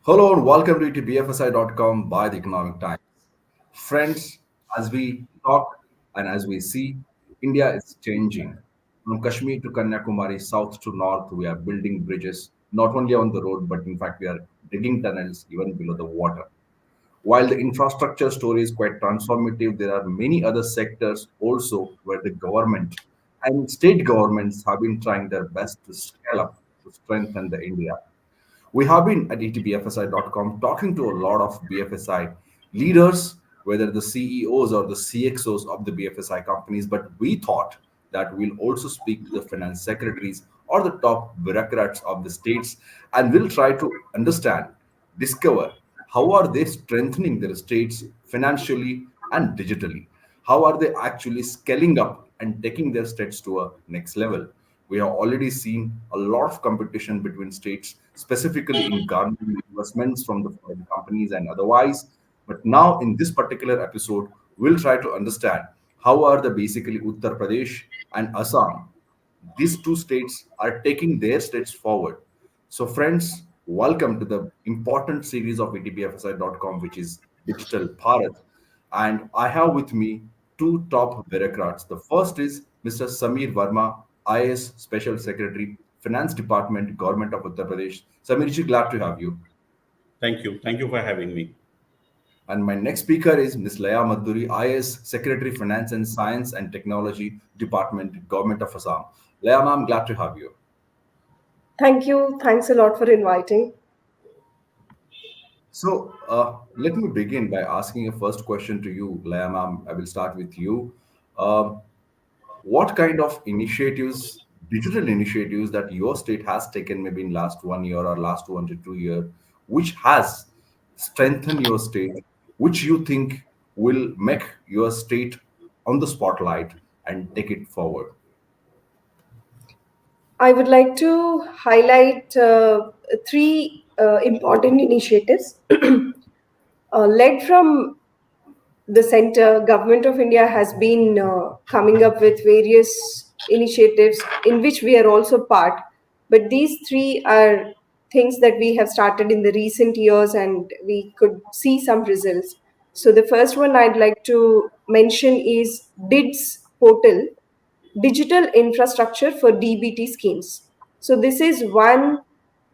Hello and welcome to bfsi.com by the Economic Times. Friends, as we talk and as we see, India is changing. From Kashmir to Kanyakumari, south to north, we are building bridges, not only on the road, but in fact, we are digging tunnels even below the water. While the infrastructure story is quite transformative, there are many other sectors also where the government and state governments have been trying their best to scale up to strengthen the India. We have been at etbfsi.com talking to a lot of BFSI leaders, whether the CEOs or the CXOs of the BFSI companies, but we thought that we'll also speak to the finance secretaries or the top bureaucrats of the states and we'll try to understand, discover how are they strengthening their states financially and digitally. How are they actually scaling up and taking their states to a next level? We have already seen a lot of competition between states, specifically in garnering investments from the foreign companies and otherwise. But now, in this particular episode, we'll try to understand how are the basically Uttar Pradesh and Assam, these two states are taking their states forward. So, friends, welcome to the important series of etbfsi.com, which is Digital Bharat. And I have with me two top bureaucrats. The first is Mr. Samir Verma, IAS Special Secretary, Finance Department, Government of Uttar Pradesh. Samirji, glad to have you. Thank you. Thank you for having me. And my next speaker is Ms. Laya Madhuri, IAS Secretary, Finance and Science and Technology Department, Government of Assam. Laya ma'am, glad to have you. Thank you. Thanks a lot for inviting. So let me begin by asking a first question to you, Laya ma'am. I will start with you. Um, what kind of initiatives, digital initiatives that your state has taken maybe in last 1 year or last 1 to 2 year, which has strengthened your state, which you think will make your state on the spotlight and take it forward? I would like to highlight three important initiatives led from the center. Government of India has been coming up with various initiatives in which we are also part. But these three are things that we have started in the recent years and we could see some results. So the first one I'd like to mention is DIDS portal, digital infrastructure for DBT schemes. So this is one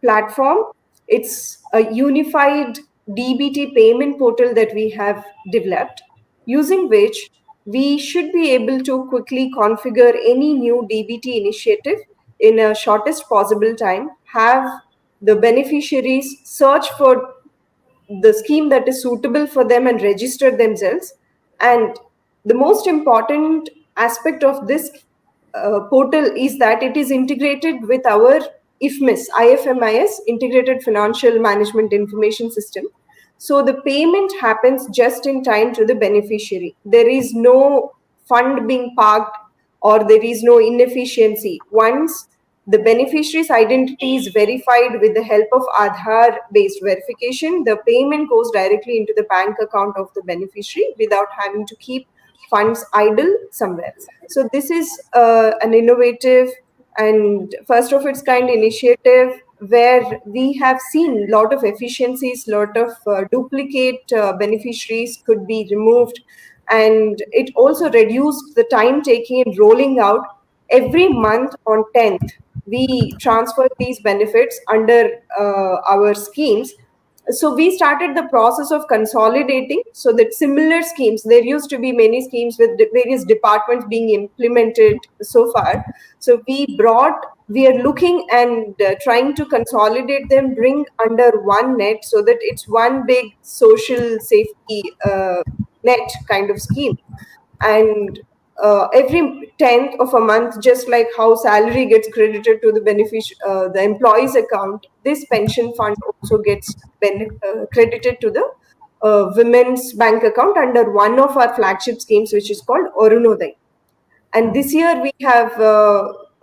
platform. It's a unified DBT payment portal that we have developed, using which we should be able to quickly configure any new DBT initiative in a shortest possible time, have the beneficiaries search for the scheme that is suitable for them and register themselves. And the most important aspect of this portal is that it is integrated with our IFMIS, Integrated Financial Management Information System. So the payment happens just in time to the beneficiary. There is no fund being parked or there is no inefficiency. Once the beneficiary's identity is verified with the help of Aadhaar based verification, the payment goes directly into the bank account of the beneficiary without having to keep funds idle somewhere. So, this is an innovative and first of its kind initiative where we have seen a lot of efficiencies, lot of duplicate beneficiaries could be removed, and it also reduced the time taking in rolling out. Every month on 10th we transfer these benefits under our schemes. So we started the process of consolidating so that similar schemes, there used to be many schemes with various departments being implemented so far. So we are looking and trying to consolidate them, bring under one net so that it's one big social safety net kind of scheme. And every 10th of a month, just like how salary gets credited to the employee's account, this pension fund also gets credited to the women's bank account under one of our flagship schemes, which is called Arunodai. And this year we have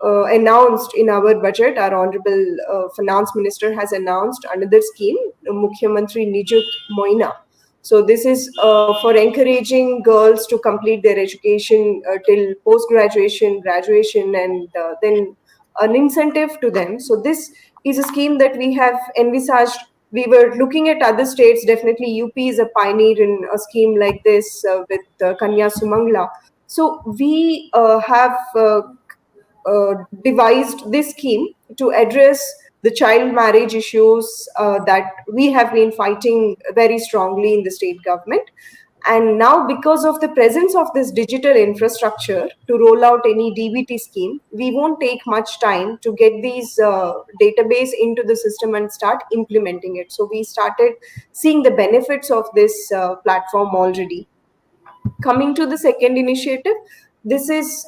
announced in our budget, our Honorable Finance Minister has announced another scheme, Mukhyamantri Nijut Moina. So this is for encouraging girls to complete their education till post-graduation, graduation, and then an incentive to them. So this is a scheme that we have envisaged we were looking at other states. Definitely UP is a pioneer in a scheme like this with Kanya Sumangla. So we have uh, devised this scheme to address the child marriage issues that we have been fighting very strongly in the state government. And now, because of the presence of this digital infrastructure to roll out any DBT scheme, we won't take much time to get these database into the system and start implementing it. So we started seeing the benefits of this platform already. Coming to the second initiative, this is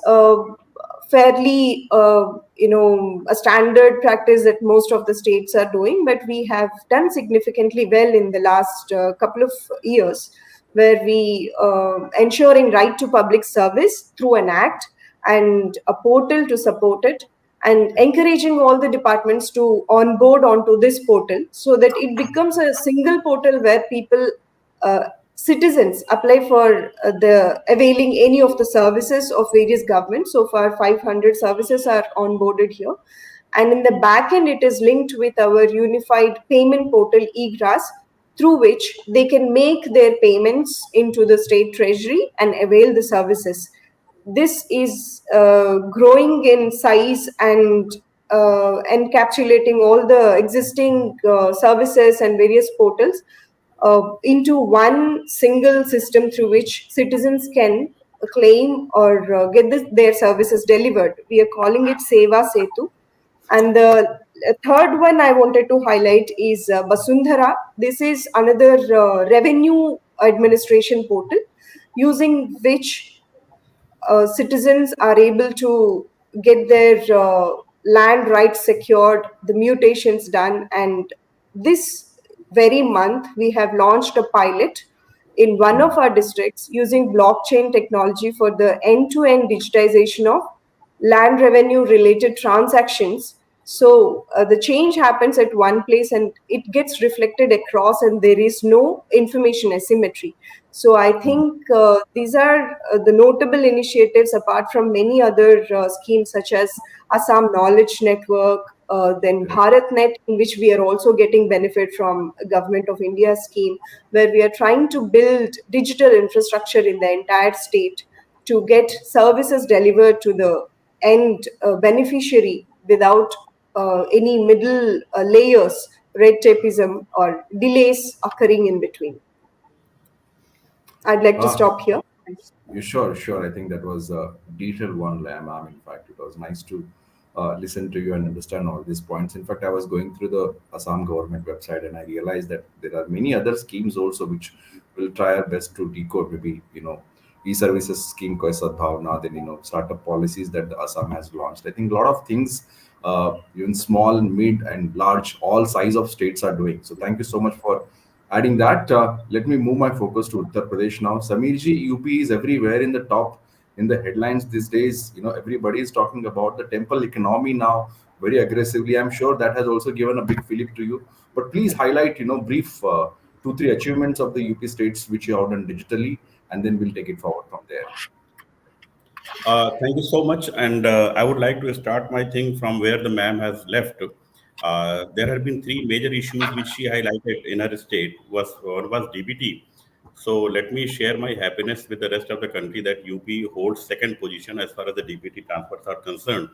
fairly a standard practice that most of the states are doing, but we have done significantly well in the last couple of years, where we ensuring right to public service through an act and a portal to support it, and encouraging all the departments to onboard onto this portal so that it becomes a single portal where people uh, citizens apply for the availing any of the services of various governments. So far 500 services are onboarded here, and in the back end it is linked with our unified payment portal eGras, through which they can make their payments into the state treasury and avail the services. This is growing in size and encapsulating all the existing services and various portals into one single system through which citizens can claim or get their services delivered. We are calling it Seva Setu. And the third one I wanted to highlight is Basundhara. This is another revenue administration portal using which citizens are able to get their land rights secured, the mutations done. And this very month, we have launched a pilot in one of our districts using blockchain technology for the end to end digitization of land revenue related transactions. So the change happens at one place and it gets reflected across, and there is no information asymmetry. So I think these are the notable initiatives apart from many other schemes such as Assam Knowledge Network, then BharatNet, in which we are also getting benefit from Government of India scheme, where we are trying to build digital infrastructure in the entire state to get services delivered to the end beneficiary without any middle layers, red tapeism, or delays occurring in between. I'd like to Ah, stop here. you sure, sure. I think that was a detailed one, ma'am. In fact, it was nice to listen to you and understand all these points. In fact, I was going through the Assam government website and I realized that there are many other schemes also which will try our best to decode. Maybe e-services scheme ko Sadbhavna, then startup policies that the Assam has launched. I think a lot of things, even small, mid, and large, all size of states are doing. So thank you so much for adding that. Let me move my focus to Uttar Pradesh now. Samirji, UP is everywhere in the top in the headlines these days. Everybody is talking about the temple economy now very aggressively. I'm sure that has also given a big fillip to you. But please highlight, brief two, three achievements of the UP states which you have done digitally, and then we'll take it forward from there. Thank you so much. And I would like to start my thing from where the ma'am has left. There have been three major issues which she highlighted in her state. One was DBT. So let me share my happiness with the rest of the country that UP holds second position as far as the DBT transfers are concerned,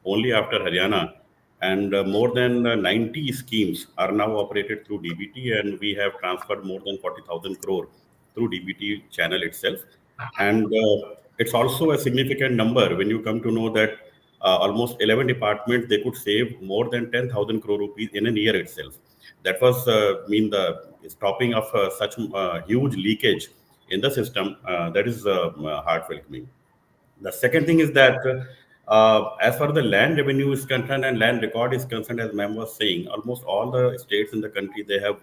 only after Haryana. And more than 90 schemes are now operated through DBT, and we have transferred more than 40,000 crore through DBT channel itself. And it's also a significant number when you come to know that almost 11 departments, they could save more than 10,000 crore rupees in a year itself. That was the stopping of such huge leakage in the system. That is heart welcoming. The second thing is that as far as the land revenue is concerned and land record is concerned, as ma'am was saying, almost all the states in the country, they have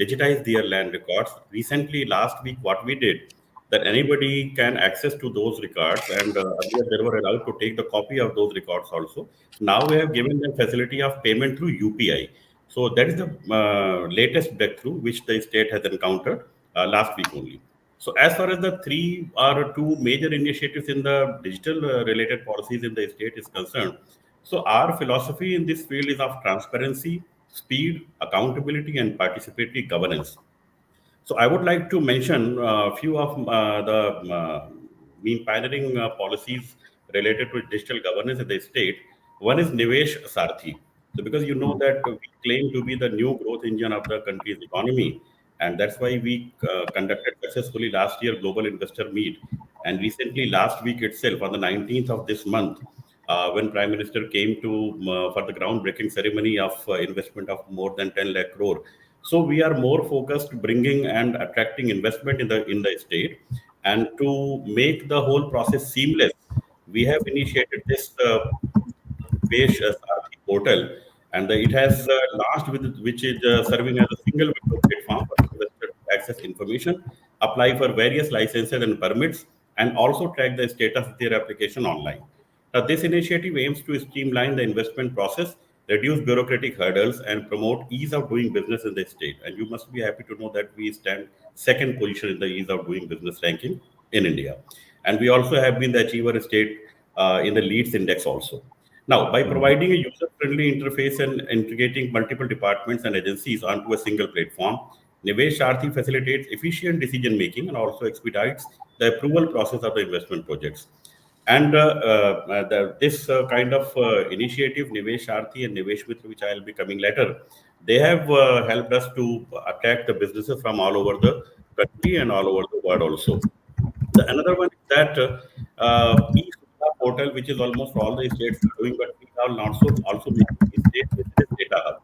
digitized their land records. Recently, last week, what we did, that anybody can access to those records, and earlier they were allowed to take the copy of those records also. Now we have given them facility of payment through UPI. So that is the latest breakthrough which the state has encountered last week only. So as far as the three or two major initiatives in the digital related policies in the state is concerned, so our philosophy in this field is of transparency, speed, accountability, and participatory governance. So I would like to mention a few of the pioneering policies related to digital governance in the state. One is Nivesh Sarthi. So because you know that we claim to be the new growth engine of the country's economy, and that's why we conducted successfully last year global investor meet, and recently last week itself on the 19th of this month, when Prime Minister came to for the groundbreaking ceremony of investment of more than 10 lakh crore. So we are more focused bringing and attracting investment in the state, and to make the whole process seamless, we have initiated this Sarthi portal, and it has launched with which is serving as a single window platform for investors to access information, apply for various licenses and permits, and also track the status of their application online. Now, this initiative aims to streamline the investment process, reduce bureaucratic hurdles, and promote ease of doing business in the state. And you must be happy to know that we stand second position in the ease of doing business ranking in India. And we also have been the achiever state in the leads index also. Now, by providing a user-friendly interface and integrating multiple departments and agencies onto a single platform, Nivesh Aarthi facilitates efficient decision-making and also expedites the approval process of the investment projects. And this kind of initiative, Nivesh Aarthi and Nivesh Mitra, which I will be coming later, they have helped us to attract the businesses from all over the country and all over the world also. The another one is that e-Sudha portal, which is almost all the states are doing, but we are also making a state-based data hub,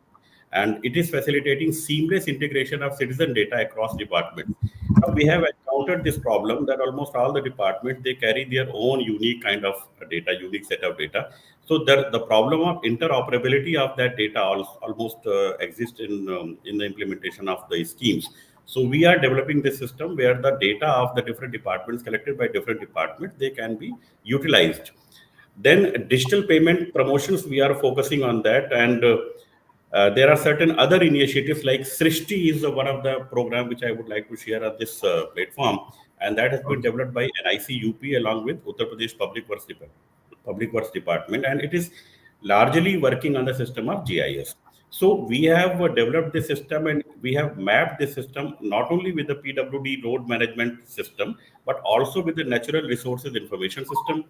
and it is facilitating seamless integration of citizen data across departments. Now we have encountered this problem that almost all the departments they carry their own unique kind of data, unique set of data. So the problem of interoperability of that data almost exists in the implementation of the schemes. So we are developing this system where the data of the different departments collected by different departments they can be utilized. Then digital payment promotions, we are focusing on that, and there are certain other initiatives like Srishti is one of the program which I would like to share on this platform, and that has been Okay. developed by NICUP along with Uttar Pradesh Public Works Department, and it is largely working on the system of GIS. So we have developed this system and we have mapped this system not only with the PWD road management system, but also with the natural resources information system,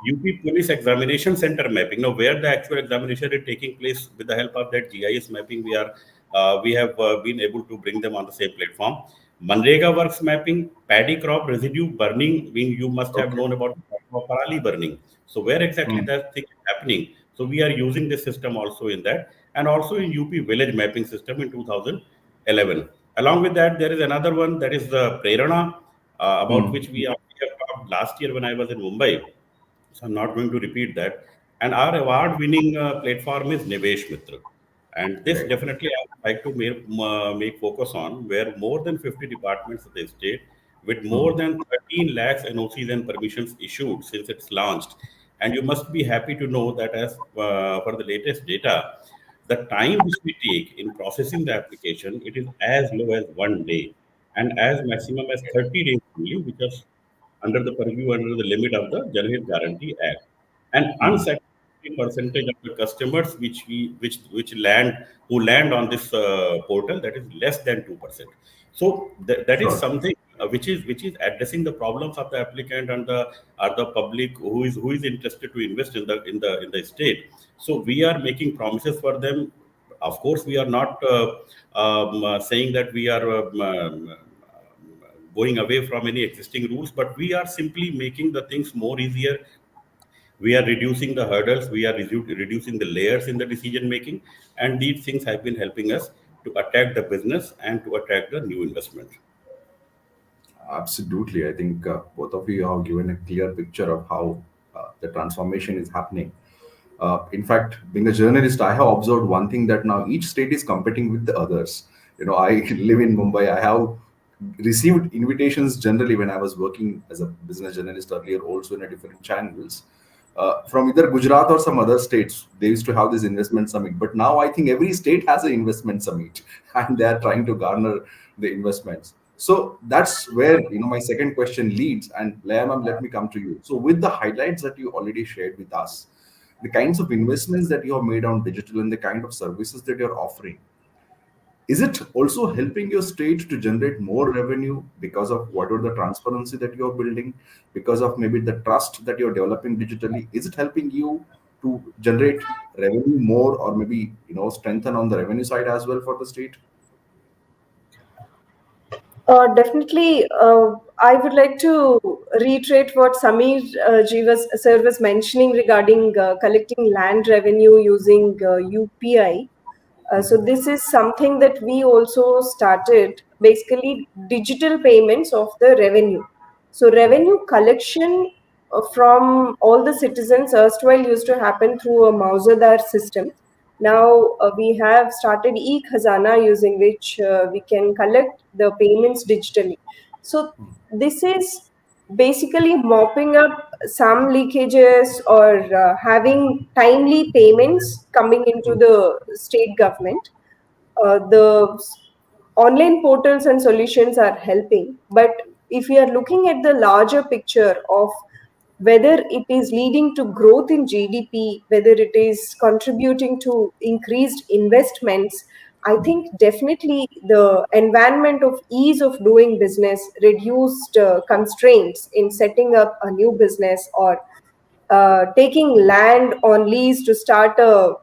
UP Police Examination Center mapping. Now, where the actual examination is taking place, with the help of that GIS mapping, we have been able to bring them on the same platform. Manrega works mapping, paddy crop residue burning. Mean you must have Okay. known about parali burning. So where exactly Hmm. that thing is happening? So we are using this system also in that, and also in UP village mapping system in 2011. Along with that, there is another one that is the Prerana, about Hmm. which we have talked last year when I was in Mumbai. So I'm not going to repeat that. And our award-winning platform is Nivesh Mitra. And this Great. definitely I would like to make focus on, where more than 50 departments of the state with more Hmm. than 13 lakhs NOCs and permissions issued since it's launched. And you must be happy to know that as for the latest data, the time which we take in processing the application, it is as low as 1 day and as maximum as 30 days only, which is under the purview under the limit of the General Guarantee Act. And Hmm. unsatisfactory percentage of the customers which land who land on this portal, that is less than 2%. So that is Sure. something which is addressing the problems of the applicant and the or the public who is interested to invest in the state. So we are making promises for them. Of course, we are not saying that we are going away from any existing rules, but we are simply making the things more easier. We are reducing the hurdles, we are reducing the layers in the decision making, and these things have been helping us to attract the business and to attract the new investment. Absolutely. I think both of you have given a clear picture of how the transformation is happening. In fact, being a journalist, I have observed one thing that now each state is competing with the others. I live in Mumbai. I have received invitations generally when I was working as a business journalist earlier, also in a different channels. From either Gujarat or some other states, they used to have this investment summit. But now I think every state has an investment summit, and they are trying to garner the investments. So that's where my second question leads. And Layamam, let me come to you. So with the highlights that you already shared with us, the kinds of investments that you have made on digital and the kind of services that you're offering, Is it also helping your state to generate more revenue because of whatever the transparency that you're building, because of maybe the trust that you're developing digitally? Is it helping you to generate revenue more, or maybe strengthen on the revenue side as well for the state? Definitely, I would like to reiterate what Samir sir was mentioning regarding collecting land revenue using UPI. So this is something that we also started, basically digital payments of the revenue. So revenue collection from all the citizens erstwhile used to happen through a Mausadar system. Now we have started e-Khazana, using which we can collect the payments digitally. So this is basically mopping up some leakages, or having timely payments coming into the state government. The online portals and solutions are helping, but if we are looking at the larger picture of whether it is leading to growth in GDP, whether it is contributing to increased investments, I think definitely the environment of ease of doing business, reduced constraints in setting up a new business, or taking land on lease to start a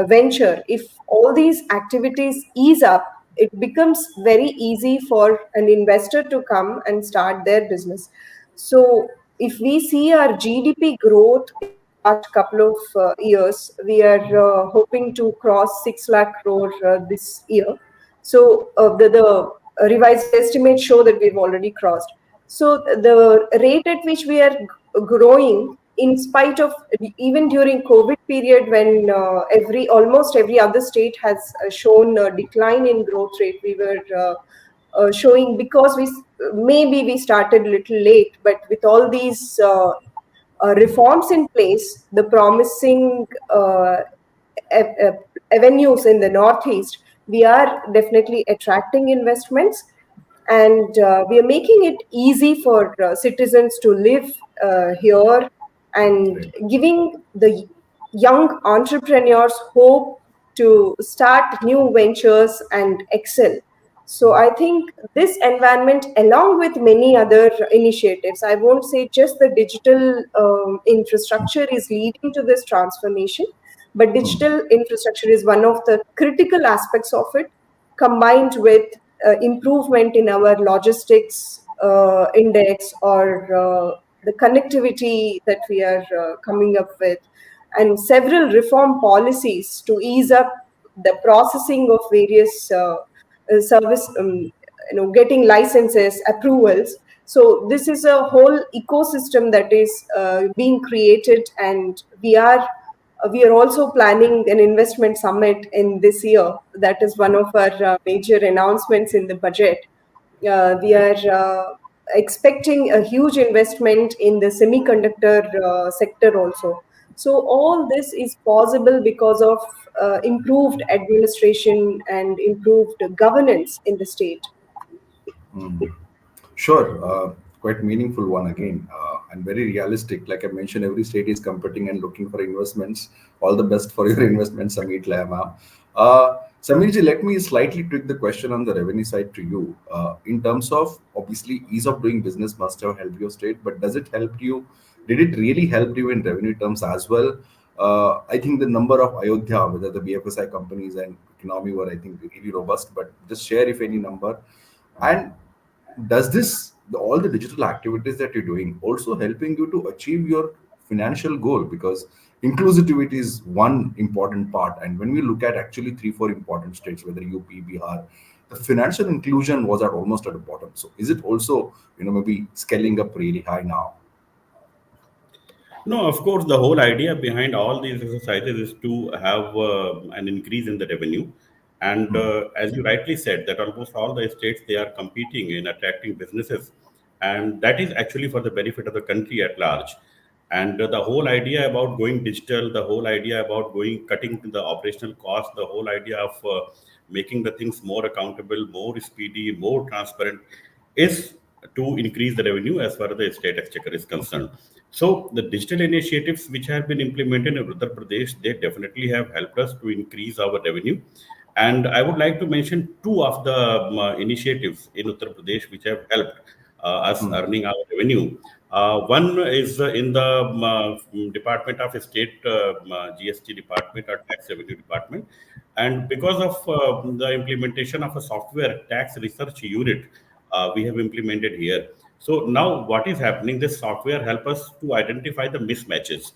venture, if all these activities ease up, it becomes very easy for an investor to come and start their business. So, if we see our GDP growth in the last couple of years, we are hoping to cross 6 lakh crore this year. So, the revised estimates show that we've already crossed. So, the rate at which we are growing, in spite of, even during COVID period, when every almost every other state has shown a decline in growth rate, we were showing, because maybe we started a little late, but with all these reforms in place, the promising a- a- avenues in the northeast, we are definitely attracting investments, and we are making it easy for citizens to live here, and Great. giving the young entrepreneurs hope to start new ventures and excel. So I think this environment, along with many other initiatives, I won't say just the digital infrastructure is leading to this transformation, but Hmm. digital infrastructure is one of the critical aspects of it, combined with improvement in our logistics index, or the connectivity that we are coming up with, and several reform policies to ease up the processing of various service, getting licenses, approvals. So this is a whole ecosystem that is being created, and we are also planning an investment summit in this year. That is one of our major announcements in the budget. We are expecting a huge investment in the semiconductor sector also. So all this is possible because of improved administration and improved governance in the state. Sure, quite meaningful one again, and very realistic. Like I mentioned, every state is competing and looking for investments. All the best for your investments, Samir Lama. Samirji, let me slightly tweak the question on the revenue side to you. In terms of, obviously, ease of doing business must have helped your state, but does it help you? Did it really help you in revenue terms as well? I think the number of Ayodhya, whether the BFSI companies and economy were, I think, really robust, but just share if any number. And does all the digital activities that you're doing also helping you to achieve your financial goal? Because inclusivity is one important part, and when we look at actually three four important states, whether UP, Bihar, the financial inclusion was at almost at the bottom. So is it also maybe scaling up really high now? No, of course, the whole idea behind all these exercises is to have an increase in the revenue. And as you rightly said, that almost all the states they are competing in attracting businesses, and that is actually for the benefit of the country at large. And the whole idea about going digital, the whole idea about going cutting the operational cost, the whole idea of making the things more accountable, more speedy, more transparent, is to increase the revenue as far as the state exchequer is concerned. So the digital initiatives which have been implemented in Uttar Pradesh, they definitely have helped us to increase our revenue. And I would like to mention two of the initiatives in Uttar Pradesh which have helped us Hmm. earning our revenue. One is in the Department of State GST department or Tax Revenue Department. And because of the implementation of a software tax research unit we have implemented here. So now what is happening, this software help us to identify the mismatches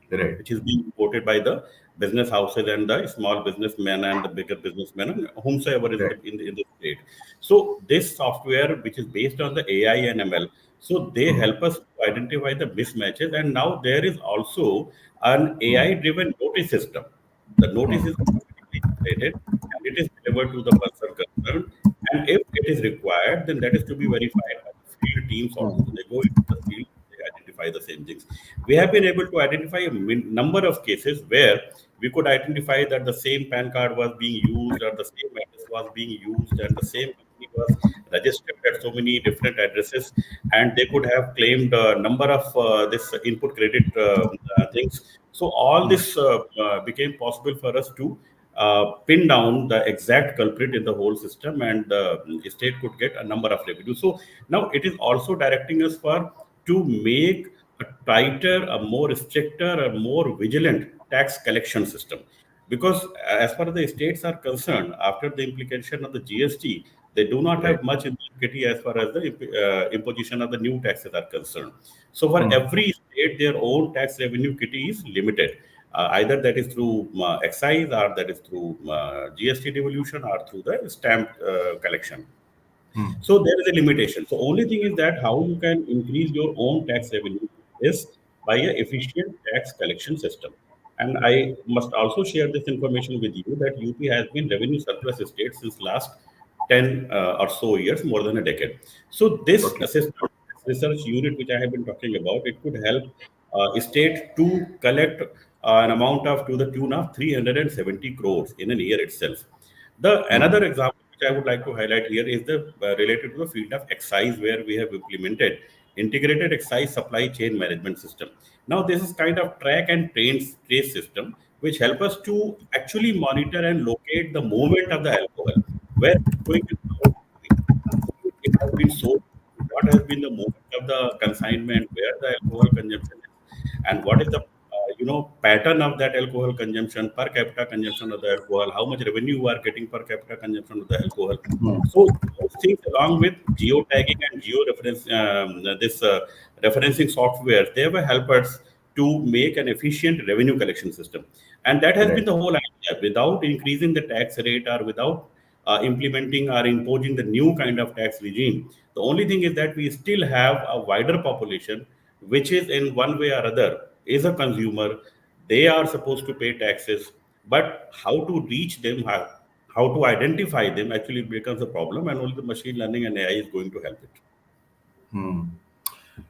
Right. which is being quoted by the business houses and the small businessmen and the bigger businessmen and whomsoever is Right. in the state. So this software, which is based on the AI and ML, so they Hmm. help us to identify the mismatches. And now there is also an Hmm. AI-driven notice system. The notice Hmm. is automatically generated and it is delivered to the person concerned. And if it is required, then that is to be verified by the field teams also. Hmm. They go into the field, they identify the same things. We have been able to identify a number of cases where we could identify that the same PAN card was being used or the same address was being used and the same company was registered at so many different addresses, and they could have claimed a number of this input credit things. So all Hmm. this became possible for us to pin down the exact culprit in the whole system, and the state could get a number of revenue. So now it is also directing us for to make a tighter, a more stricter, a more vigilant tax collection system. Because as far as the states are concerned, after the implication of the GST, they do not Right. have much impunity as far as the imposition of the new taxes are concerned. So for Hmm. every state, their own tax revenue kitty is limited. Either that is through excise, or that is through GST devolution, or through the stamp collection. Hmm. So there is a limitation. So only thing is that how you can increase your own tax revenue is by a efficient tax collection system. And I must also share this information with you that UP has been revenue surplus state since last 10 or so years, more than a decade. So this Okay. assessment research unit which I have been talking about, it could help state to collect an amount of to the tune of 370 crores in an year itself. The Hmm. another example which I would like to highlight here is the related to the field of excise, where we have implemented integrated excise supply chain management system. Now, this is kind of track and trace system which help us to actually monitor and locate the movement of the alcohol, where it's going and how it's going, who it has been sold, what has been the movement of the consignment, where the alcohol consumption is, and what is the pattern of that alcohol consumption, per capita consumption of the alcohol, how much revenue you are getting per capita consumption of the alcohol. Hmm. So those things, along with geo tagging and geo reference, this referencing software, they will help us to make an efficient revenue collection system. And that has been Right. the whole idea. Without increasing the tax rate, or without implementing or imposing the new kind of tax regime, the only thing is that we still have a wider population which is in one way or other is a consumer. They are supposed to pay taxes, but how to reach them, how to identify them actually becomes a problem, and only the machine learning and AI is going to help it. Hmm.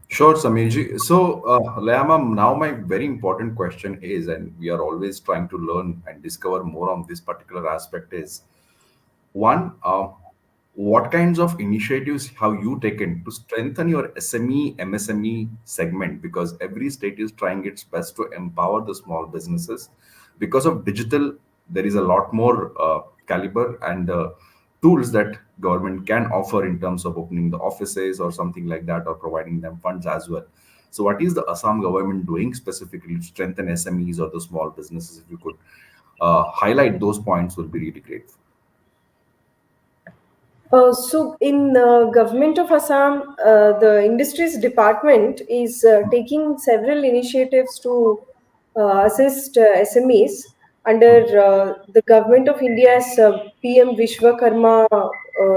Sure, Samirji. So, Layama, now my very important question is, and we are always trying to learn and discover more on this particular aspect is, one, what kinds of initiatives have you taken to strengthen your SME, MSME segment? Because every state is trying its best to empower the small businesses. Because of digital, there is a lot more caliber and tools that government can offer in terms of opening the offices or something like that, or providing them funds as well. So, what is the Assam government doing specifically to strengthen SMEs or the small businesses? If you could highlight those points, will be really great. So in government of Assam, the industries department is taking several initiatives to assist SMEs under the government of India's PM Vishwakarma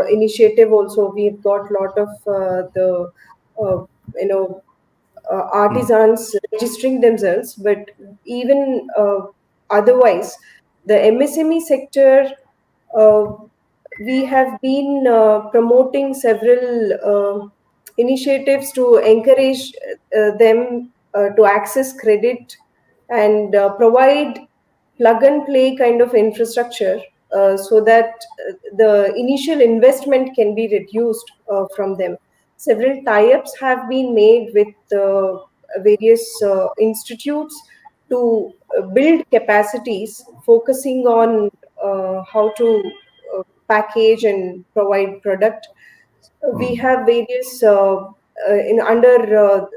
initiative. Also, we've got lot of the uh, you know Hmm. artisans registering themselves, but even otherwise, the MSME sector. We have been promoting several initiatives to encourage them to access credit and provide plug and play kind of infrastructure so that the initial investment can be reduced from them. Several tie ups have been made with various institutes to build capacities focusing on how to package and provide product. We have various in under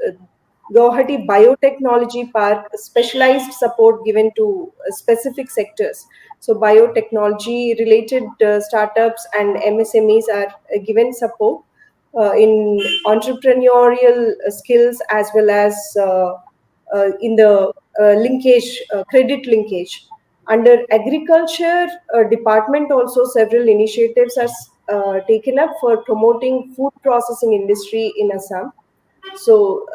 Guwahati Biotechnology Park, specialized support given to specific sectors. So biotechnology related startups and MSMEs are given support in entrepreneurial skills, as well as in the credit linkage. Under agriculture department, also several initiatives are taken up for promoting food processing industry in Assam. So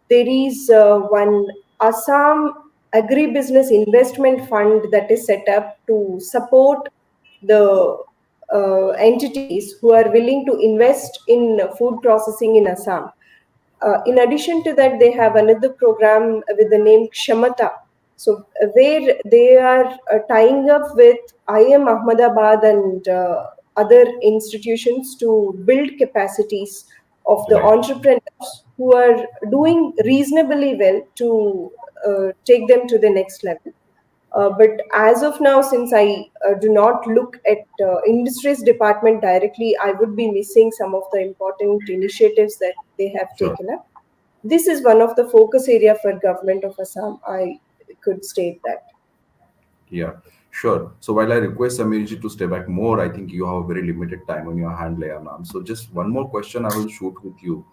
there is one Assam Agribusiness Investment Fund that is set up to support the entities who are willing to invest in food processing in Assam. In addition to that, they have another program with the name Kshamata. So, where they are tying up with IM Ahmedabad and other institutions to build capacities of the Right. entrepreneurs who are doing reasonably well to take them to the next level. But as of now, since I do not look at industries department directly, I would be missing some of the important initiatives that they have Sure. taken up. This is one of the focus area for government of Assam. I could state that. Yeah, sure. So while I request Samirji to stay back more, I think you have a very limited time on your hand, Leah ma'am. So just one more question I will shoot with you.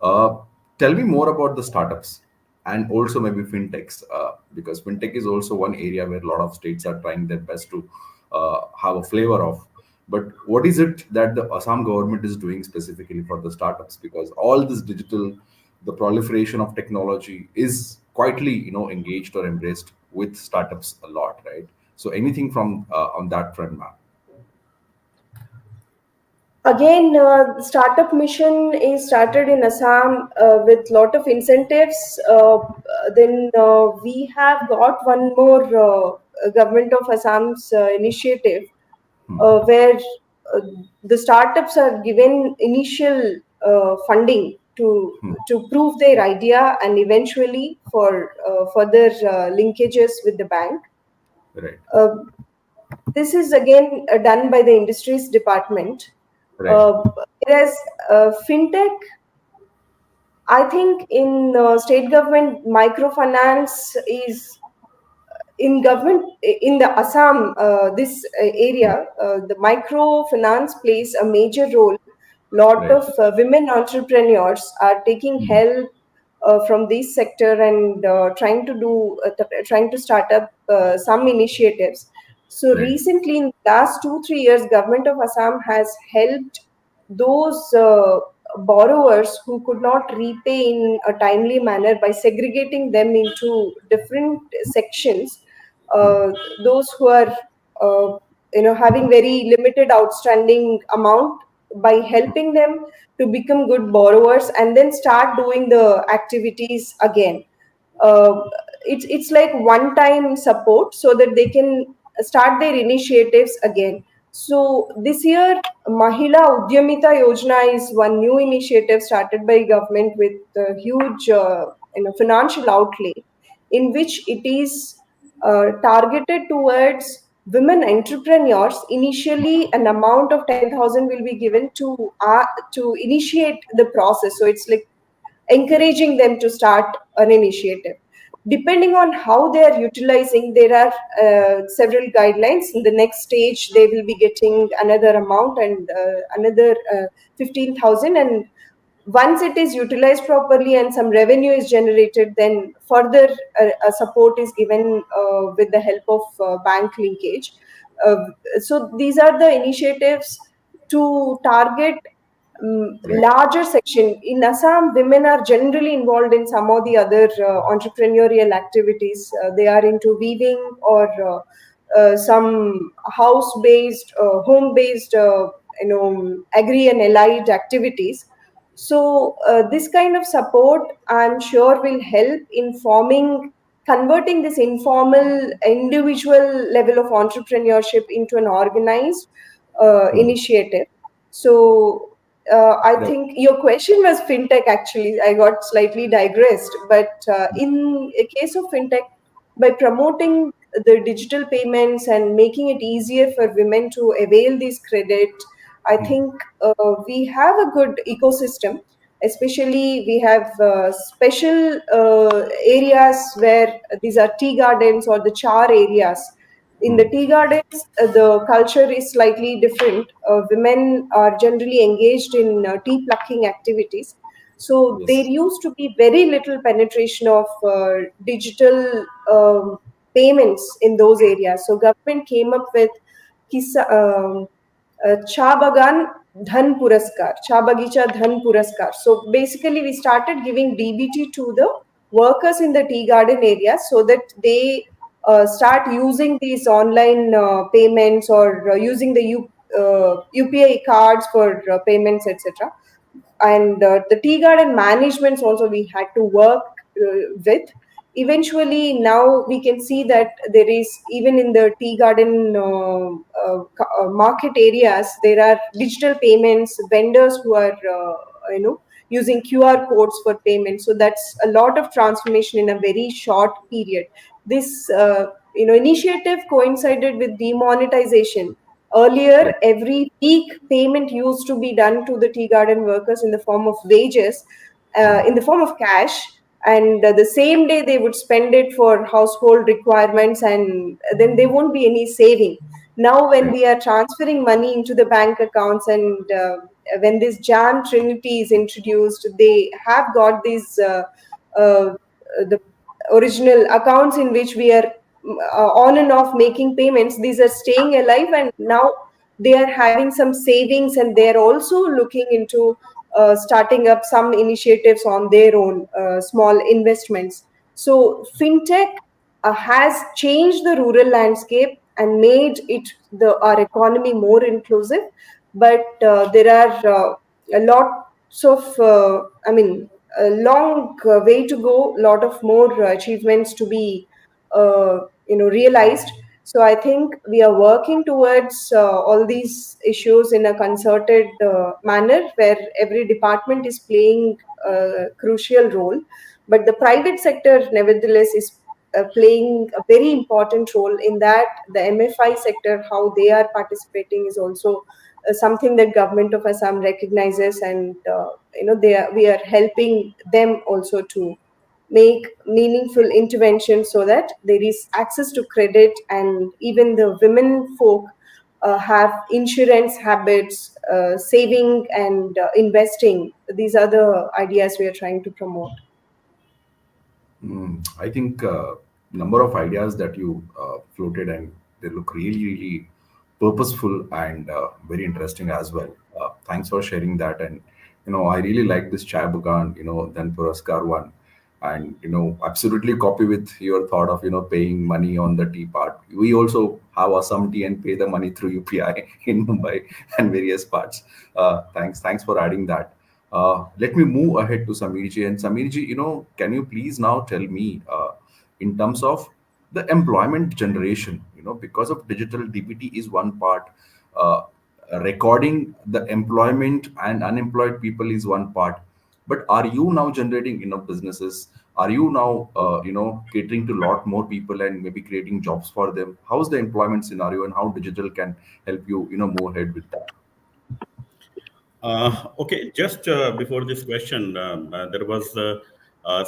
Uh, Tell me more about the startups and also maybe fintechs, because fintech is also one area where a lot of states are trying their best to have a flavor of. But what is it that the Assam government is doing specifically for the startups? Because all this digital, the proliferation of technology is quietly, engaged or embraced with startups a lot, right? So anything from on that front, ma'am? Again, startup mission is started in Assam with lot of incentives. Then we have got one more government of Assam's initiative where uh, the startups are given initial funding to prove their idea and eventually for further linkages with the bank. Right, Uh, this is again done by the industries department. right, Uh, Whereas fintech, I think in state government, microfinance is in government in the Assam, this area, the microfinance plays a major role. Lot right. of women entrepreneurs are taking help from this sector and trying to start up some initiatives. So Right. recently, in last 2 3 years, government of Assam has helped those borrowers who could not repay in a timely manner by segregating them into different sections. uh, those who are uh, having very limited outstanding amount, by helping them to become good borrowers and then start doing the activities again. uh, it's like one time support so that they can start their initiatives again. So this year, Mahila Udyamita Yojana is one new initiative started by government with huge financial outlay, in which it is targeted towards women entrepreneurs. Initially, an amount of 10,000 will be given to initiate the process. So it's like encouraging them to start an initiative. Depending on how they are utilizing, there are several guidelines. In the next stage, they will be getting another amount and another 15,000. And once it is utilized properly and some revenue is generated, then further support is given with the help of bank linkage. Uh, so these are the initiatives to target Right. larger section. In Assam, women are generally involved in some or the other entrepreneurial activities. They are into weaving or some house-based, home-based, agri and allied activities. So this kind of support, I'm sure, will help in converting this informal individual level of entrepreneurship into an organized initiative. So I Right. think your question was fintech. Actually, I got slightly digressed. But in a case of fintech, by promoting the digital payments and making it easier for women to avail this credit, I think we have a good ecosystem. Especially, we have special areas where these are tea gardens or the char areas. In the tea gardens, the culture is slightly different. Women are generally engaged in tea plucking activities. So there Yes. used to be very little penetration of digital payments in those areas. So government came up with Cha Bagan Dhan Puraskar, Cha Bagicha Dhan Puraskar. So basically, we started giving DBT to the workers in the tea garden area so that they start using these online payments or using the UPI cards for payments, etc. And the tea garden managements also we had to work with. Eventually now we can see that there is, even in the tea garden market areas, there are digital payments, vendors who are using QR codes for payment. So that's a lot of transformation in a very short period. This initiative coincided with demonetization. Earlier, Correct. every week payment used to be done to the tea garden workers in the form of wages, in the form of cash, and the same day they would spend it for household requirements, and then there won't be any saving. Now, when Right. we are transferring money into the bank accounts, and when this Jam Trinity is introduced, they have got these the original accounts in which we are on and off making payments. These are staying alive, and now they are having some savings, and they are also looking into starting up some initiatives on their own, small investments. So fintech has changed the rural landscape and made it our economy more inclusive. But there are a lots of I mean a long way to go, lot of more achievements to be realized. So I think we are working towards all these issues in a concerted manner, where every department is playing a crucial role. But the private sector, nevertheless, is playing a very important role in that. The MFI sector, how they are participating, is also something that government of Assam recognizes, and we are helping them also to make meaningful interventions so that there is access to credit, and even the women folk have insurance habits, saving and investing. These are the ideas we are trying to promote. I think number of ideas that you floated, and they look really, really purposeful and very interesting as well. Thanks for sharing that. And I really like this Chai Bagan, then Puraskar one, and absolutely copy with your thought of paying money on the tea part. We also have some tea and pay the money through UPI in Mumbai and various parts. Thanks for adding that. Let me move ahead to Samirji. And Samirji, can you please now tell me, in terms of the employment generation, because of digital DPT is one part, uh, recording the employment and unemployed people is one part. But are you now generating enough businesses? Are you now, catering to a lot more people and maybe creating jobs for them? How's the employment scenario, and how digital can help you, move ahead with that? Okay, just before this question, there was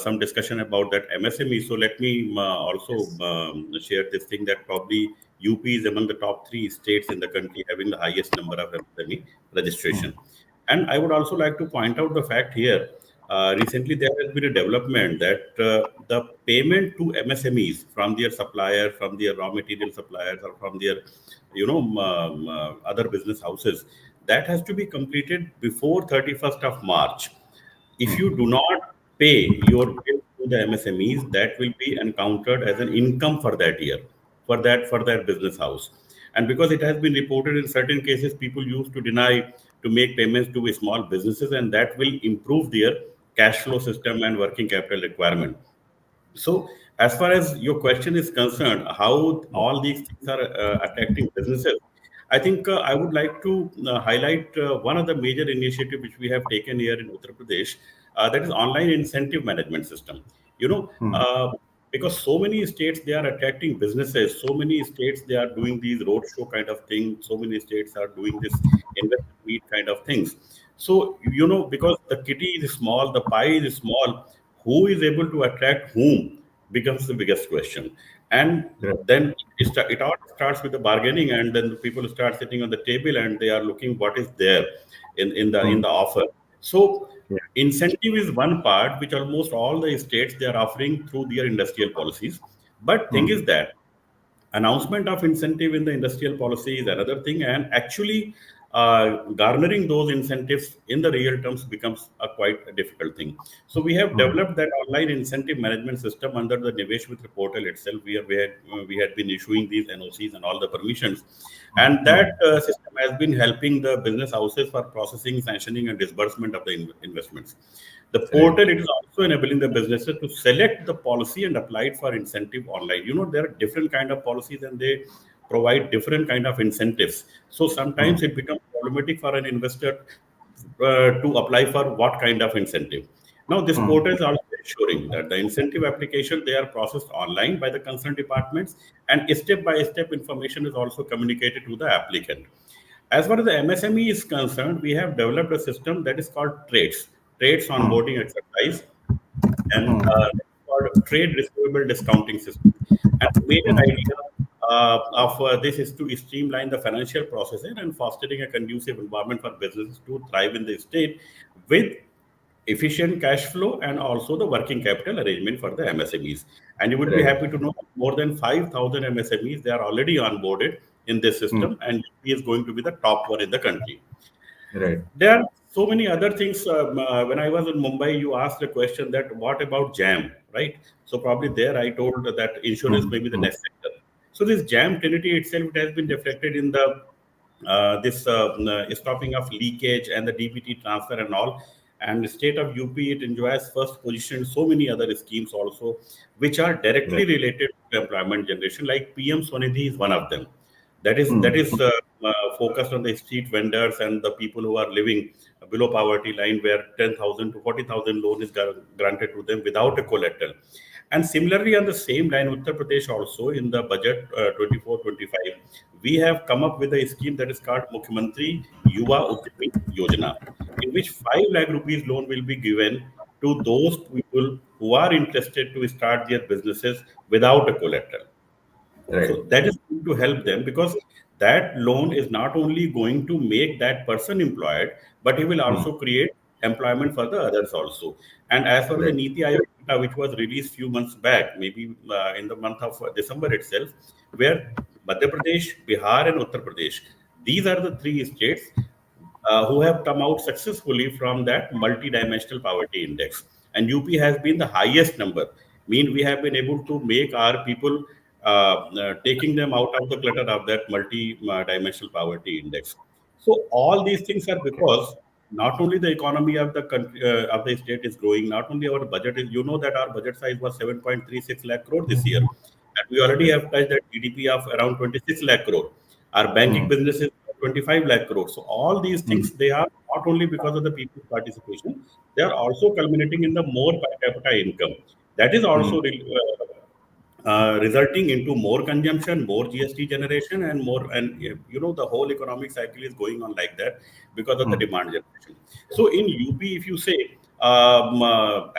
some discussion about that MSME. So let me also Yes. share this thing that probably UP is among the top three states in the country having the highest number of MSME registration. And I would also like to point out the fact here. Recently, there has been a development that the payment to MSMEs from their supplier, from their raw material suppliers, or from their, other business houses, that has to be completed before 31st of March. If you do not pay your bill to the MSMEs, that will be encountered as an income for that year, for that business house. And because it has been reported in certain cases, people used to deny to make payments to small businesses, and that will improve their cash flow system and working capital requirement. So, as far as your question is concerned, how all these things are attracting businesses, I think I would like to highlight one of the major initiative which we have taken here in Uttar Pradesh, that is online incentive management system. You know, Hmm. uh, because so many states they are attracting businesses, so many states they are doing these roadshow kind of thing, so many states are doing this investment meet kind of things. So because the kitty is small, the pie is small, who is able to attract whom becomes the biggest question. And Right. then it all starts with the bargaining, and then the people start sitting on the table and they are looking what is there in Hmm. the offer. So Yeah. incentive is one part which almost all the states they are offering through their industrial policies. But thing Hmm. is that announcement of incentive in the industrial policy is another thing, and actually garnering those incentives in the real terms becomes a quite a difficult thing. So we have Hmm. developed that online incentive management system under the Nivesh Mitra portal itself. We had been issuing these NOCs and all the permissions, and that Hmm. system has been helping the business houses for processing, sanctioning, and disbursement of the investments. The Right. portal, it is also enabling the businesses to select the policy and apply it for incentive online. There are different kind of policies and they provide different kind of incentives. So Hmm. sometimes it becomes problematic for an investor to apply for what kind of incentive. Now this Hmm. portal is also ensuring that the incentive application they are processed online by the concerned departments, and step by step information is also communicated to the applicant. As far as the MSME is concerned, we have developed a system that is called trades Hmm. onboarding exercise, and Hmm. it's called trade receivable discounting system. And the major Hmm. idea of this is to streamline the financial processes and fostering a conducive environment for businesses to thrive in the state with efficient cash flow and also the working capital arrangement for the MSMEs. And you would be Right. happy to know more than 5,000 MSMEs they are already onboarded in this Hmm. system, and UP is going to be the top one in the country. Right. There are so many other things. When I was in Mumbai, you asked the question that what about jam, right? So probably there I told that insurance Hmm. may be the Hmm. next sector. So this jam trinity itself, it has been reflected in the this stopping of leakage and the DBT transfer and all. And the state of UP, it enjoys first position. So many other schemes also, which are Right. directly related to employment generation, like PM Swanidhi is one of them. That Hmm. is focused on the street vendors and the people who are living below poverty line, where 10,000 to 40,000 loan is granted to them without a collateral. And similarly, on the same line, Uttar Pradesh also in the budget 24-25, we have come up with a scheme that is called Mukhyamantri Yuva Udyami Yojana, in which 5 lakh rupees loan will be given to those people who are interested to start their businesses without a collateral. Right. So that is going to help them, because that loan is not only going to make that person employed, but he will Hmm. also create employment for the others also. And as for the Right. Niti Aayog data, which was released few months back, maybe in the month of December itself, where Madhya Pradesh, Bihar, and Uttar Pradesh, these are the three states who have come out successfully from that multi-dimensional poverty index. And UP has been the highest number. Mean we have been able to make our people taking them out of the clutter of that multi-dimensional poverty index. So all these things are because not only the economy of the country of the state is growing, not only our budget is. That our budget size was 7.36 lakh crore this year, and we already Right. have touched that GDP of around 26 lakh crore. Our banking Hmm. business is 25 lakh crore. So all these Hmm. things, they are not only because of the people's participation, they are also culminating in the more per capita income. That is Hmm. also resulting into more consumption, more GST generation, and more, and the whole economic cycle is going on like that because of the Hmm. demand generation. So in UP, if you say,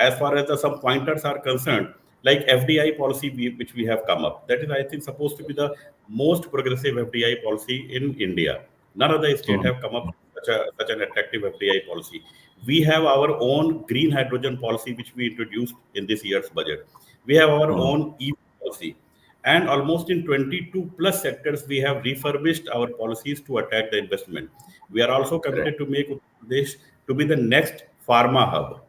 as far as the some pointers are concerned, like FDI policy which we have come up, that is, I think, supposed to be the most progressive FDI policy in India. None of the state Hmm. have come up with such an attractive FDI policy. We have our own green hydrogen policy which we introduced in this year's budget. We have our Hmm. own policy. And almost in 22 plus sectors, we have refurbished our policies to attract the investment. We are also Right. committed to make Uttar Pradesh to be the next pharma hub,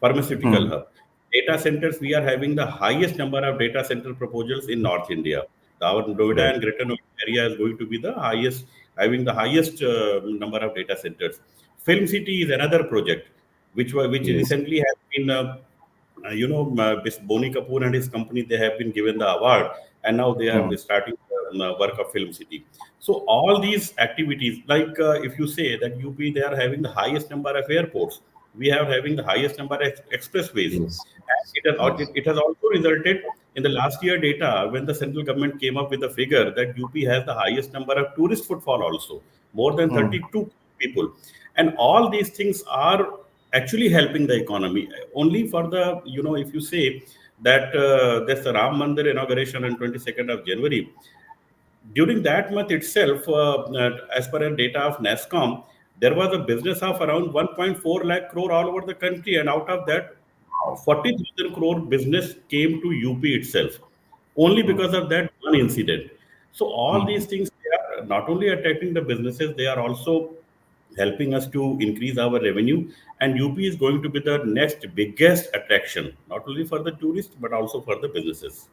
pharmaceutical Hmm. hub. Data centers, we are having the highest number of data center proposals in North India. Our Noida Right. and Greater Noida area is going to be the highest, having the highest number of data centers. Film City is another project which Yes. recently has been this Boni Kapoor and his company, they have been given the award, and now they are Hmm. starting the work of Film City. So all these activities, like if you say that UP, they are having the highest number of airports. we are having the highest number of expressways. Yes. And Yes. it has also resulted in the last year data when the central government came up with the figure that UP has the highest number of tourist footfall also, more than Hmm. 32 people. And all these things are actually helping the economy. Only for the, if you say that there's the Ram Mandir inauguration on 22nd of January, during that month itself, as per a data of NASCOM, there was a business of around 1.4 lakh crore all over the country, and out of that, Wow. 40,000 crore business came to UP itself, only Hmm. because of that one incident. So all Hmm. these things, they are not only attracting the businesses, they are also helping us to increase our revenue. And UP is going to be the next biggest attraction, not only for the tourists but also for the businesses.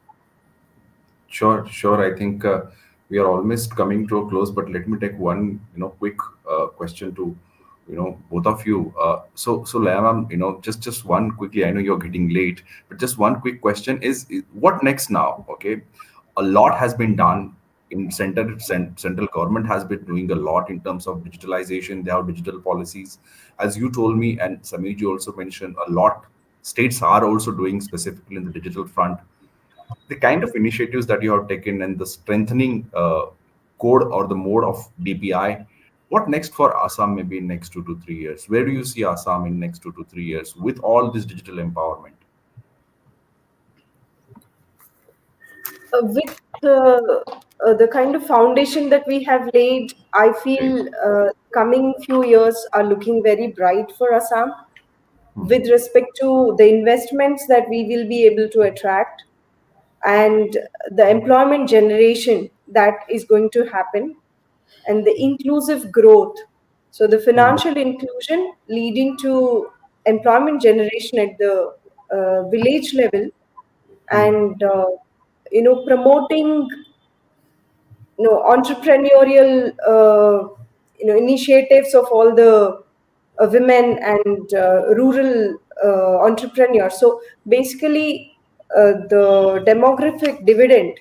Sure, sure. I think we are almost coming to a close, but let me take one, quick question to, both of you. So, Layam, just one quickly. I know you're getting late, but just one quick question is what next now? Okay, a lot has been done in central government has been doing a lot in terms of digitalization. They have digital policies, as you told me, and Samirji also mentioned a lot. States are also doing specifically in the digital front the kind of initiatives that you have taken and the strengthening code or the mode of DPI. What next for Assam maybe in next 2 to 3 years? Where do you see Assam in next 2 to 3 years with all this digital empowerment? With the kind of foundation that we have laid, I Great. feel coming few years are looking very bright for Assam with respect to the investments that we will be able to attract and the employment generation that is going to happen and the inclusive growth. So, the Hmm. financial inclusion leading to employment generation at the village level Hmm. and promoting entrepreneurial initiatives of all the women and rural entrepreneurs. So basically the demographic dividend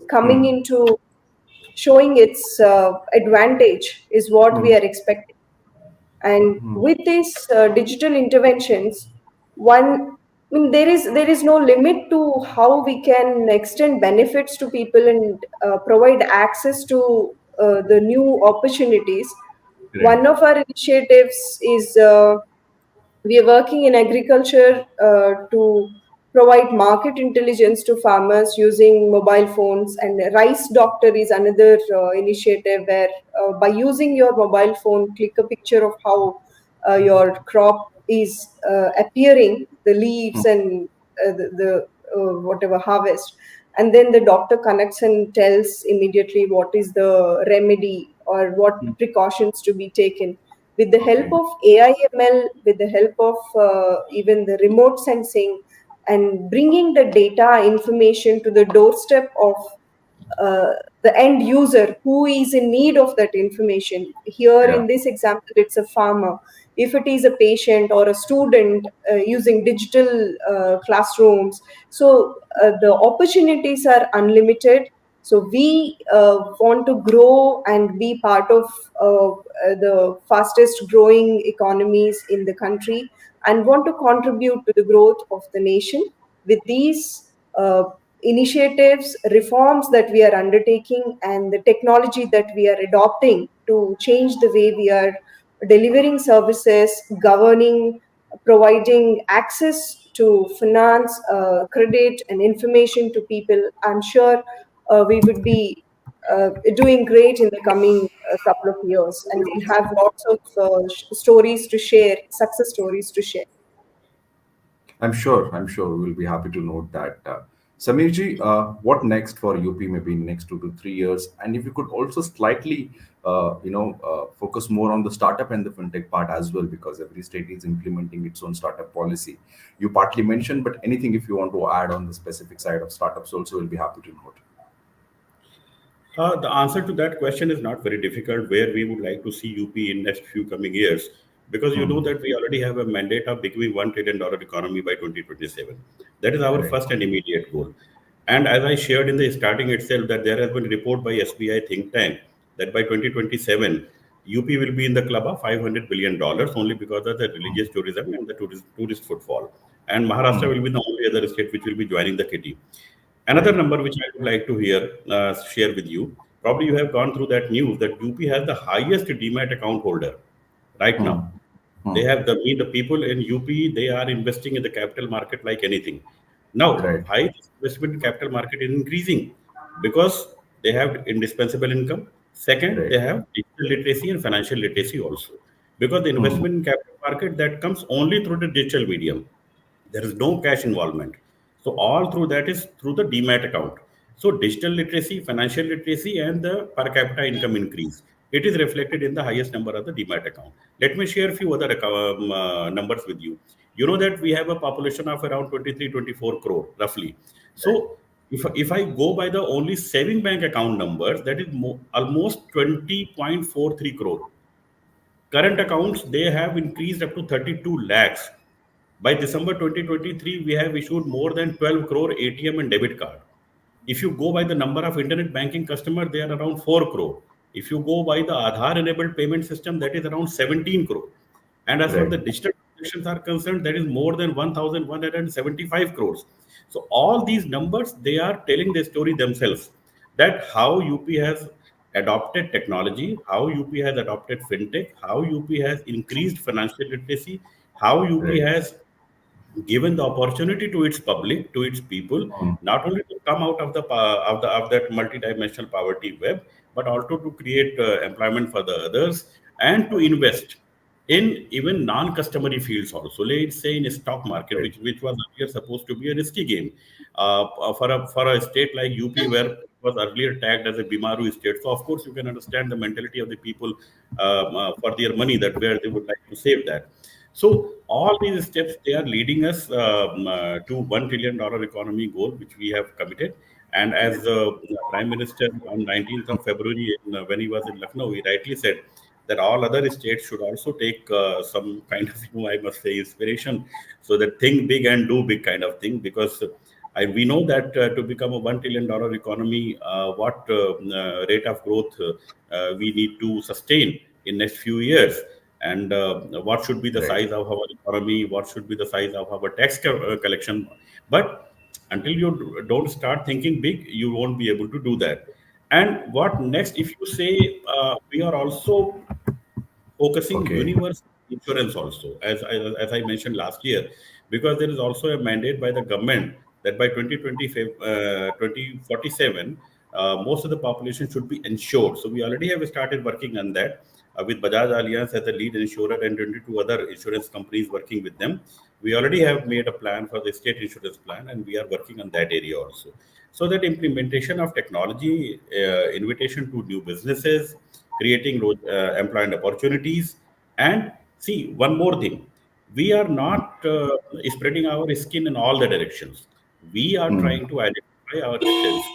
coming Hmm. into showing its advantage is what Hmm. we are expecting. And Hmm. with these digital interventions, there is no limit to how we can extend benefits to people and provide access to the new opportunities. Great. One of our initiatives is we are working in agriculture to provide market intelligence to farmers using mobile phones, and rice doctor is another initiative where by using your mobile phone click a picture of how your crop is appearing, the leaves and the whatever harvest, and then the doctor connects and tells immediately what is the remedy or what Hmm. precautions to be taken with the help Okay. of AIML, with the help of even the remote sensing, and bringing the data information to the doorstep of uh, the end user who is in need of that information. Here, Yeah. in this example, it's a farmer. If it is a patient or a student using digital classrooms, so the opportunities are unlimited. So we want to grow and be part of the fastest growing economies in the country and want to contribute to the growth of the nation with these initiatives, reforms that we are undertaking, and the technology that we are adopting to change the way we are delivering services, governing, providing access to finance, credit, and information to people. I'm sure we would be doing great in the coming couple of years, and we'll have lots of stories to share, success stories to share. I'm sure. I'm sure we'll be happy to note that. Samirji, what next for UP maybe in next 2 to 3 years? And if you could also slightly, focus more on the startup and the fintech part as well, because every state is implementing its own startup policy. You partly mentioned, but anything if you want to add on the specific side of startups also, we'll be happy to note. The answer to that question is not very difficult. Where we would like to see UP in next few coming years, because you know Hmm. that we already have a mandate of becoming $1 trillion economy by 2027. That is our Correct. first and immediate goal. And as I shared in the starting itself, that there has been a report by SBI think tank that by 2027, UP will be in the club of $500 billion only because of the religious tourism and the tourist footfall. And Maharashtra will be the only other state which will be joining the kitty. Another Right. number which I would like to share with you. Probably you have gone through that news that UP has the highest Demat account holder right now. Hmm. They Hmm. have the people in UP, they are investing in the capital market like anything. Now, Right. why this investment in capital market is increasing? Because they have indispensable income. Second, Right. they have digital literacy and financial literacy also. Because the Hmm. investment in capital market that comes only through the digital medium. There is no cash involvement. So all through that is through the demat account. So digital literacy, financial literacy, and the per capita income increase, it is reflected in the highest number of the demat account. Let me share a few other numbers with you. You know that we have a population of around 23, 24 crore roughly. So if I go by the only saving bank account numbers, that is almost 20.43 crore. Current accounts, they have increased up to 32 lakhs. By December 2023, we have issued more than 12 crore ATM and debit card. If you go by the number of internet banking customers, they are around 4 crore. If you go by the Aadhaar enabled payment system, that is around 17 crore. And as far as Right. the digital transactions are concerned, that is more than 1,175 crores. So all these numbers, they are telling the story themselves that how UP has adopted technology, how UP has adopted fintech, how UP has increased financial literacy, how UP Right. has given the opportunity to its public, to its people, Hmm. not only to come out of the of that multidimensional poverty web, but also to create employment for the others and to invest in even non-customary fields also. Let's say in a stock market, Right. which was earlier supposed to be a risky game, for a state like UP where it was earlier tagged as a Bimaru state. So of course you can understand the mentality of the people for their money, that where they would like to save that. So all these steps, they are leading us to $1 trillion economy goal, which we have committed. And as the Prime Minister on 19th of February, when he was in Lucknow, he rightly said that all other states should also take some kind of, I must say, inspiration. So that think big and do big kind of thing, because we know that to become a $1 trillion economy, what rate of growth we need to sustain in next few years, and what should be the Right. size of our economy, what should be the size of our tax collection. But until you don't start thinking big, you won't be able to do that. And what next? If you say we are also focusing Okay. universal insurance also, as I mentioned last year, because there is also a mandate by the government that by 2047, most of the population should be insured. So we already have started working on that with Bajaj Allianz as the lead insurer and 22 other insurance companies working with them. We already have made a plan for the state insurance plan, and we are working on that area also. So that implementation of technology, invitation to new businesses, creating employment opportunities. And see, one more thing, we are not spreading our skin in all the directions. We are Hmm. trying to identify our strengths.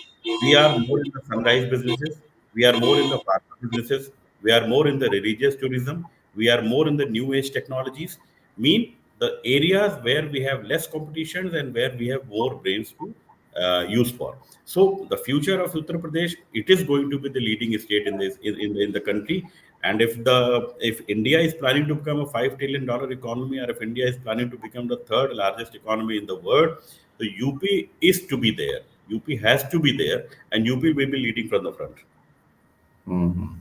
We are more in the sunrise businesses. We are more in the pharma businesses. We are more in the religious tourism. We are more in the new age technologies. Mean the areas where we have less competitions and where we have more brains to use for. So the future of Uttar Pradesh, it is going to be the leading state in this in the country. And if India is planning to become a $5 trillion economy, or if India is planning to become the third largest economy in the world, the UP is to be there. UP has to be there, and UP will be leading from the front. Mhm.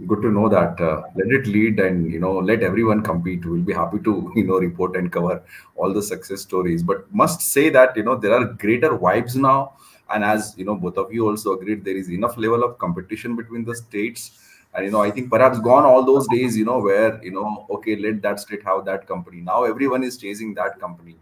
Good to know that. Let it lead, and let everyone compete. We'll be happy to report and cover all the success stories. But must say that there are greater vibes now, and as both of you also agreed, there is enough level of competition between the states. And I think perhaps gone all those days where okay, let that state have that company. Now everyone is chasing that company.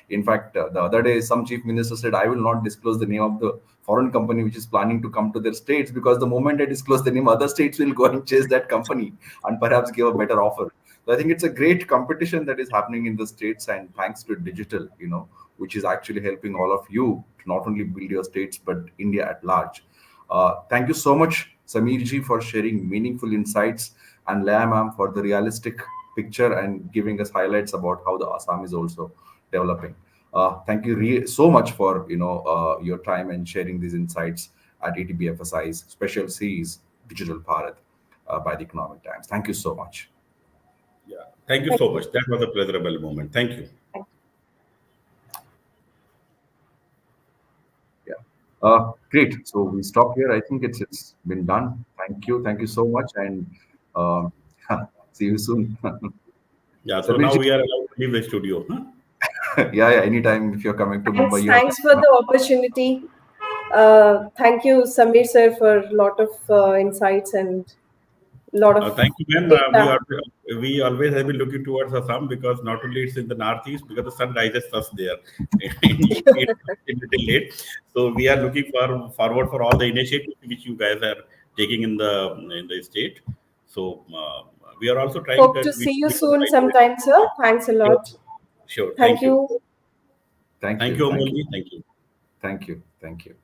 In fact, the other day, some chief minister said, I will not disclose the name of the foreign company which is planning to come to their states, because the moment I disclose the name, other states will go and chase that company and perhaps give a better offer. So I think it's a great competition that is happening in the states, and thanks to digital, which is actually helping all of you to not only build your states but India at large. Thank you so much, Samir ji, for sharing meaningful insights, and Leah ma'am for the realistic picture and giving us highlights about how the Assam is also developing. Thank you so much for your time and sharing these insights at ATBFSI's Special Series Digital Bharat. by the Economic Times. Thank you so much. Yeah. Thank you Thank so you. much. That was a pleasurable moment. Thank you. Thank you. Yeah. Great. So we stop here. I think it's been done. Thank you so much, and um, see you soon. Yeah. So Sabir now ji, we are allowed to leave the studio. Huh? yeah, yeah. Anytime if you're coming to Mumbai, Thanks, you have to. thanks for the opportunity. Thank you, Samir sir, for a lot of insights and lot of Thank you, ma'am. data. We always have been looking towards Assam because not only it's in the northeast, because the sun rises first there. In UP, it's a little late. So we are looking forward for all the initiatives which you guys are taking in the state. So we are also trying Hope that to we see you we can soon try to. sometime, sir. Thanks a Sure, lot. sure. Thank Thank you. you. Thank Thank you. you, Thank you. Amolji. Thank you. Thank you. Thank you.